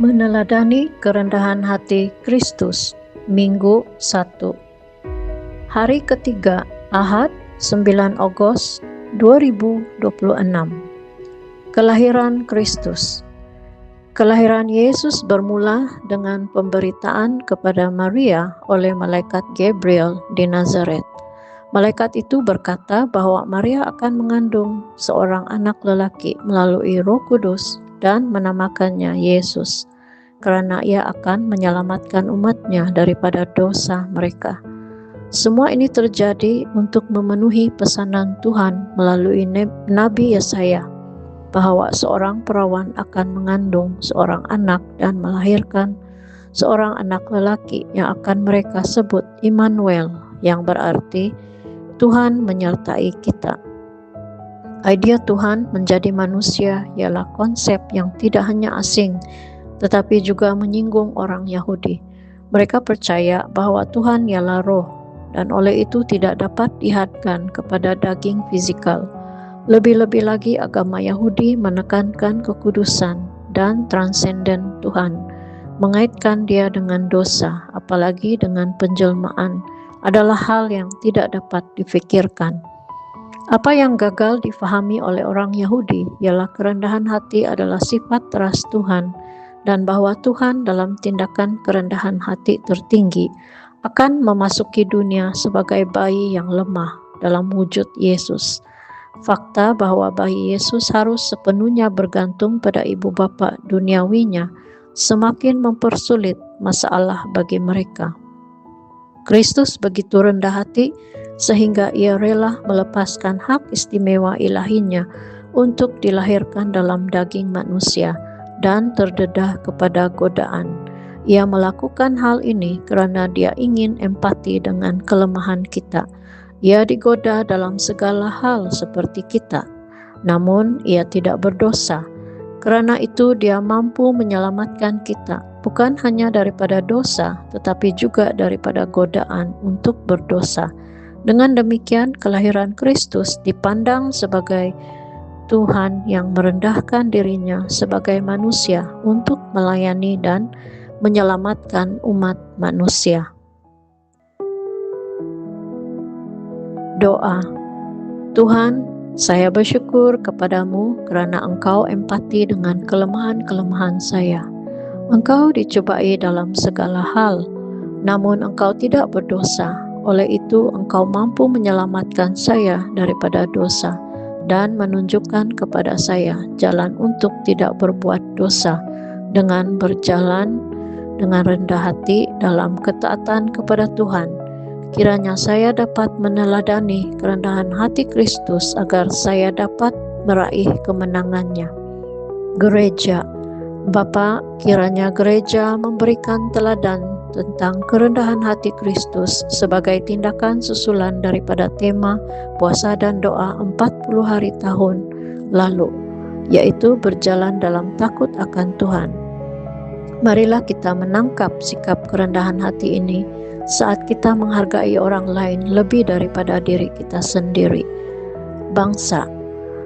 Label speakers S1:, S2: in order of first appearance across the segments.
S1: Meneladani kerendahan hati Kristus, Minggu 1. Hari ketiga, Ahad 9 Agustus 2026. Kelahiran Kristus. Kelahiran Yesus bermula dengan pemberitaan kepada Maria oleh malaikat Gabriel di Nazaret. Malaikat itu berkata bahwa Maria akan mengandung seorang anak lelaki melalui Roh Kudus dan menamakannya Yesus, karena ia akan menyelamatkan umatnya daripada dosa mereka. Semua ini terjadi untuk memenuhi pesanan Tuhan melalui Nabi Yesaya, bahwa seorang perawan akan mengandung seorang anak dan melahirkan seorang anak lelaki yang akan mereka sebut Immanuel, yang berarti Tuhan menyertai kita. Idea Tuhan menjadi manusia ialah konsep yang tidak hanya asing, tetapi juga menyinggung orang Yahudi. Mereka percaya bahwa Tuhan ialah roh, dan oleh itu tidak dapat dihadkan kepada daging fisikal. Lebih-lebih lagi agama Yahudi menekankan kekudusan dan transenden Tuhan, mengaitkan dia dengan dosa, apalagi dengan penjelmaan, adalah hal yang tidak dapat difikirkan. Apa yang gagal difahami oleh orang Yahudi ialah kerendahan hati adalah sifat ras Tuhan, dan bahwa Tuhan dalam tindakan kerendahan hati tertinggi akan memasuki dunia sebagai bayi yang lemah dalam wujud Yesus. Fakta bahwa bayi Yesus harus sepenuhnya bergantung pada ibu bapa duniawinya semakin mempersulit masalah bagi mereka. Kristus begitu rendah hati sehingga ia rela melepaskan hak istimewa ilahinya untuk dilahirkan dalam daging manusia dan terdedah kepada godaan. Ia melakukan hal ini karena dia ingin empati dengan kelemahan kita. Ia digoda dalam segala hal seperti kita, namun ia tidak berdosa. Karena itu dia mampu menyelamatkan kita, bukan hanya daripada dosa, tetapi juga daripada godaan untuk berdosa. Dengan demikian, kelahiran Kristus dipandang sebagai Tuhan yang merendahkan dirinya sebagai manusia untuk melayani dan menyelamatkan umat manusia. Doa. Tuhan, saya bersyukur kepadamu karena Engkau empati dengan kelemahan-kelemahan saya. Engkau dicobai dalam segala hal, namun Engkau tidak berdosa. Oleh itu, Engkau mampu menyelamatkan saya daripada dosa dan menunjukkan kepada saya jalan untuk tidak berbuat dosa dengan berjalan dengan rendah hati dalam ketaatan kepada Tuhan. Kiranya saya dapat meneladani kerendahan hati Kristus agar saya dapat meraih kemenangannya. Gereja. Bapa, kiranya gereja memberikan teladan tentang kerendahan hati Kristus sebagai tindakan susulan daripada tema puasa dan doa 40 hari tahun lalu, yaitu berjalan dalam takut akan Tuhan. Marilah kita menangkap sikap kerendahan hati ini saat kita menghargai orang lain lebih daripada diri kita sendiri. Bangsa.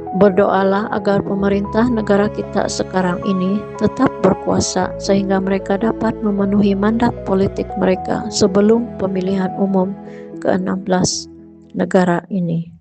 S1: Berdoalah agar pemerintah negara kita sekarang ini tetap berkuasa sehingga mereka dapat memenuhi mandat politik mereka sebelum pemilihan umum ke-16 negara ini.